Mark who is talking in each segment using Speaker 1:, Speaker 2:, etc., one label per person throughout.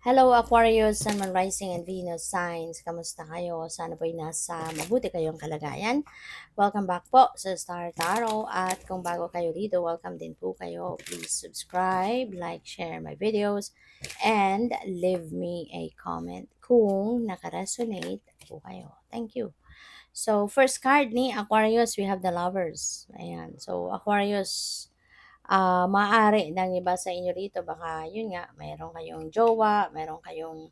Speaker 1: Hello Aquarius, Sun, Moon, Rising, and Venus signs. Kamusta kayo? Sana po'y nasa mabuti kayong kalagayan. Welcome back po sa Star Tarot. At kung bago kayo dito, welcome din po kayo. Please subscribe, like, share my videos, and leave me a comment kung nakaresonate po kayo. Thank you. So, first card ni Aquarius, we have the Lovers. Ayan. So, Aquarius, maaari ng iba sa inyo rito baka yun nga, mayroon kayong jowa, mayroon kayong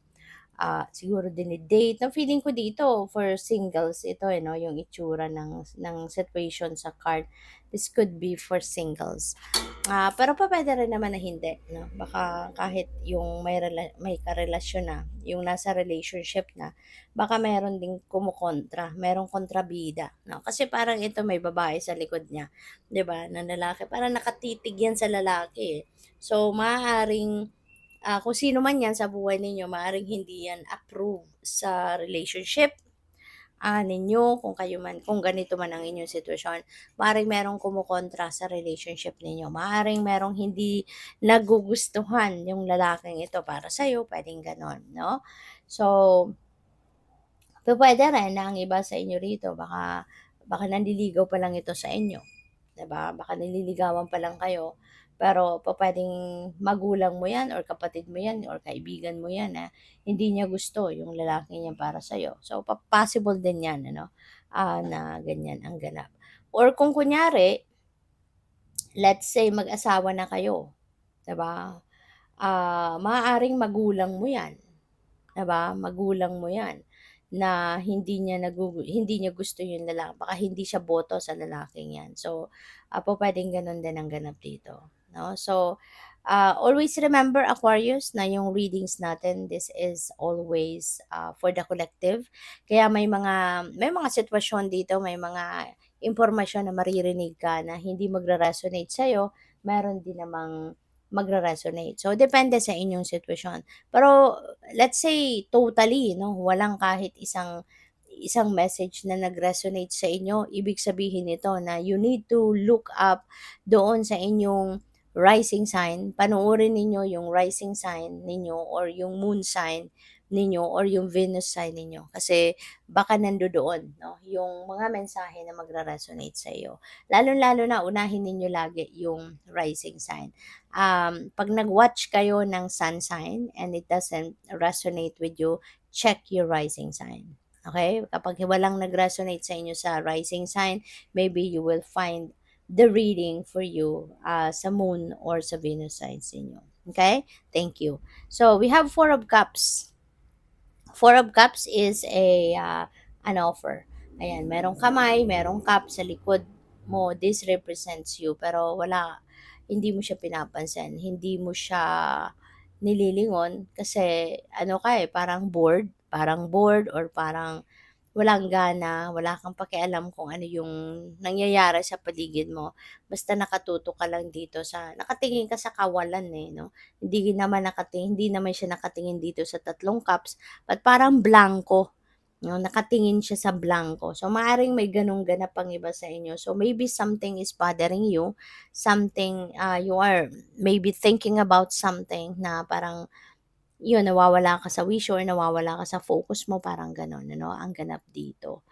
Speaker 1: siguro dini-date. Ang feeling ko dito for singles ito no, yung itsura ng situation sa card. This could be for singles. Pero pupuwede rin naman na hindi 'no. Baka kahit yung may karelasyon na, yung nasa relationship na, baka meron ding kumokontra, merong kontrabida 'no. Kasi parang ito may babae sa likod niya, 'di ba, na lalaki. Parang nakatitig yan sa lalaki, eh. So, maaaring, kung sino man yan sa buhay ninyo, maaaring hindi yan approve sa relationship ninyo, kung kayo man, kung ganito man ang inyong sitwasyon. Maaaring merong kumukontra sa relationship ninyo. Maaaring merong hindi nagugustuhan yung lalaking ito para sa'yo, pwedeng ganon, no? So, puwede rin na ang iba sa inyo rito, baka nanliligaw pa lang ito sa inyo, 'di ba? Baka nililigawan pa lang kayo, pero pupuwedeng magulang mo 'yan or kapatid mo 'yan or kaibigan mo 'yan na hindi niya gusto yung lalaking 'yan para sa'yo. So, possible din 'yan ano, na ganyan ang ganap. Or kung kunyari, let's say mag-asawa na kayo, 'di ba? Maaaring magulang mo 'yan. 'Di ba, magulang mo 'yan, na hindi niya gusto yung lalaki, baka hindi siya boto sa lalaking 'yan. So, pupuwedeng gano'n din ang ganap dito, 'no? So, always remember Aquarius na yung readings natin, this is always, for the collective. Kaya may mga sitwasyon dito, may mga impormasyon na maririnig ka na hindi magre-resonate sa'yo, meron din namang magre-resonate. So, depende sa inyong sitwasyon. Pero let's say totally 'no, walang kahit isang isang message na nag-resonate sa inyo, ibig sabihin nito na you need to look up doon sa inyong rising sign. Panoorin ninyo yung rising sign ninyo or yung moon sign ninyo or yung Venus sign ninyo kasi baka nandodoon 'no, yung mga mensahe na magre-resonate sa iyo. Lalong-lalo na unahin ninyo lagi yung rising sign. 'Pag nag-watch kayo ng sun sign and it doesn't resonate with you, check your rising sign. Okay? Kapag walang nag-resonate sa inyo sa rising sign, maybe you will find the reading for you sa moon or sa Venus signs ninyo. Okay? Thank you. So, we have Four of Cups. Four of Cups is an offer. Ayan, merong kamay, merong cup sa likod mo. This represents you. Pero hindi mo siya pinapansin. Hindi mo siya nililingon kasi ano ka eh, parang bored or parang walang gana, wala kang pakialam kung ano yung nangyayari sa paligid mo. Basta nakatutok ka lang dito nakatingin ka sa kawalan eh, no? Hindi naman siya nakatingin dito sa tatlong cups, but parang blanco, no? Nakatingin siya sa blanco. So, maaring may ganong ganap pang iba sa inyo. So, maybe something is bothering you, something, you are maybe thinking about something na parang yun, nawawala ka sa wish or nawawala ka sa focus mo, parang gano'n ano, ang ganap dito.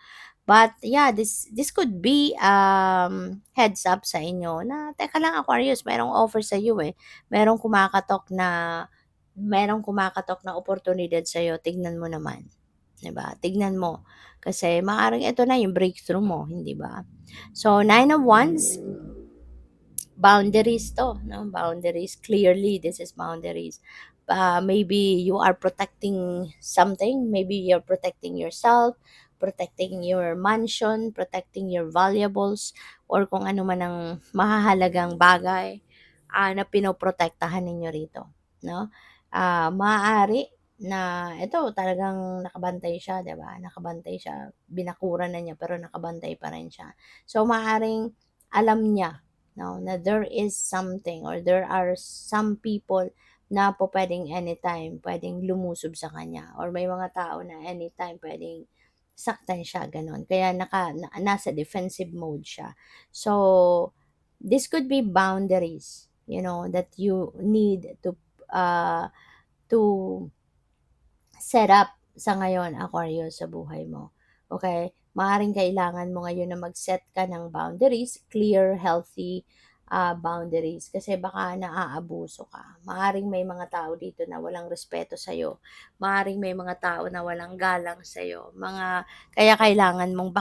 Speaker 1: But yeah, this could be, heads up sa inyo na, "Teka lang Aquarius, merong offer sa sa'yo, eh. Merong kumakatok na merong kumakatok na oportunidad sa'yo, tignan mo naman." 'Di ba? Tignan mo. Kasi maaaring ito na yung breakthrough mo, hindi ba? So, Nine of Wands, boundaries 'to 'no, boundaries. Clearly, this is boundaries. Maybe you are protecting something, maybe you're protecting yourself, protecting your mansion, protecting your valuables, or kung ano man ang mahahalagang bagay, na pinoprotektahan ninyo rito 'no. Maaari na ito talagang nakabantay siya, 'di ba, nakabantay siya, binakuran na niya pero nakabantay pa rin siya. So, maaaring alam niya 'no, na there is something or there are some people na pupuwedeng anytime puwedeng lumusob sa kanya or may mga tao na anytime puwedeng saktan siya, gano'n. Kaya nasa defensive mode siya. So, this could be boundaries, that you need to, uh, to set up sa ngayon, Aquarius, sa buhay mo. Okay? Maaaring kailangan mo ngayon na mag-set ka ng boundaries, clear, healthy boundaries. Kasi baka naaabuso ka. Maaaring may mga tao dito na walang respeto sa'yo. Maaaring may mga tao na walang galang sa'yo. Kaya kailangan mong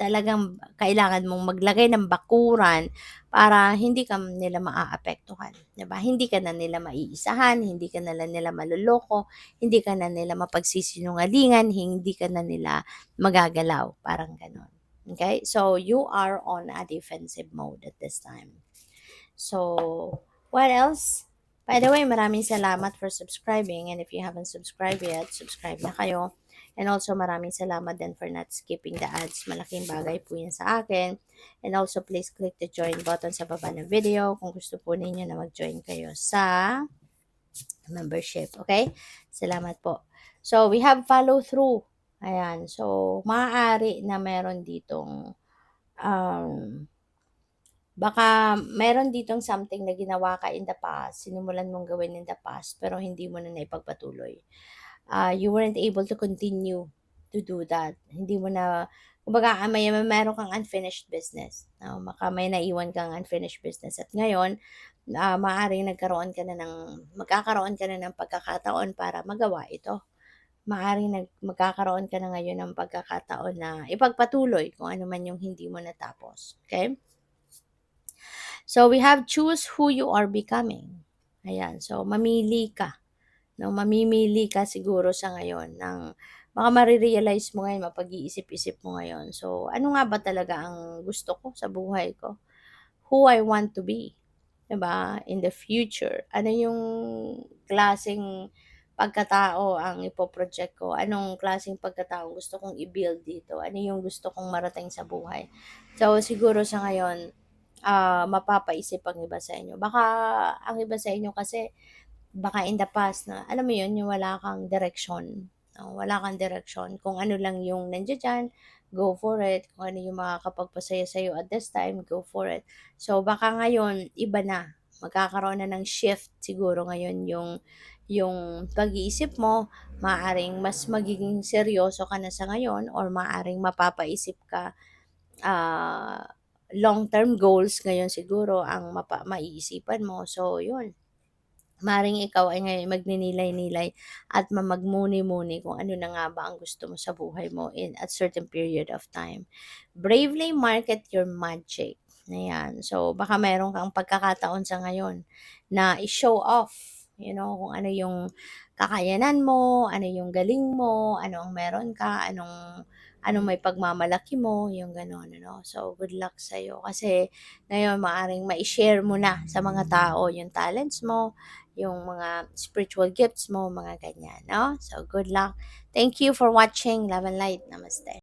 Speaker 1: talagang kailangan mong maglagay ng bakuran para hindi ka nila maaapektuhan, 'di ba? Hindi ka na nila maiisahan, hindi ka na nila maloloko, hindi ka na nila mapagsisinungalingan, hindi ka na nila magagalaw, parang gano'n. Okay? So, you are on a defensive mode at this time. So, what else? By the way, maraming salamat for subscribing, and if you haven't subscribed yet, subscribe na kayo. And also, maraming salamat din for not skipping the ads. Malaking bagay po yan sa akin. And also, please click the join button sa baba ng video kung gusto po ninyo na mag-join kayo sa membership. Okay? Salamat po. So, we have follow through. Ayan. So, maaari na meron ditong baka meron ditong something na ginawa ka in the past, sinimulan mong gawin in the past, pero hindi mo na naipagpatuloy. You weren't able to continue to do that. Hindi mo na, kumbaga, meron kang unfinished business. Baka may naiwan kang unfinished business. At ngayon, maaaring magkakaroon ka na ng pagkakataon para magawa ito. Maaaring magkakaroon ka na ngayon ng pagkakataon na ipagpatuloy kung ano man yung hindi mo natapos. Okay? So, we have choose who you are becoming. Ayan. So, mamili ka. No? Mamimili ka siguro sa ngayon ng baka marirealize mo ngayon, mapag-iisip-isip mo ngayon. So, ano nga ba talaga ang gusto ko sa buhay ko? Who I want to be. 'Di ba? In the future. Ano yung klaseng pagkatao ang ipoproject ko? Anong klaseng pagkatao gusto kong i-build dito? Ano yung gusto kong marating sa buhay? So, siguro sa ngayon, mapapaisip ang iba sa inyo. Baka ang iba sa inyo kasi baka in the past na alam mo 'yun, yung wala kang direksyon, wala kang direksyon. Kung ano lang yung nandiya go for it. Kung ano yung makakapagpasaya sa'yo at this time, go for it. So, baka ngayon iba na, magkakaroon na ng shift siguro ngayon yung pag-iisip mo, maaaring mas magiging seryoso ka na sa ngayon or maaaring mapapaisip ka ah, long-term goals ngayon siguro ang maiisipan mo. So, yun. Maring ikaw ay ngayon magninilay-nilay at magmuni-muni kung ano na nga ba ang gusto mo sa buhay mo in a certain period of time. Bravely market your magic. Ayan. So, baka meron kang pagkakataon sa ngayon na i-show off, kung ano yung kakayanan mo, ano yung galing mo, ano ang meron ka, anong may pagmamalaki mo, yung gano'n, ano. So, good luck sa'yo. Kasi ngayon, maaring ma-share mo na sa mga tao yung talents mo, yung mga spiritual gifts mo, mga ganyan, no? So, good luck. Thank you for watching. Love and light. Namaste.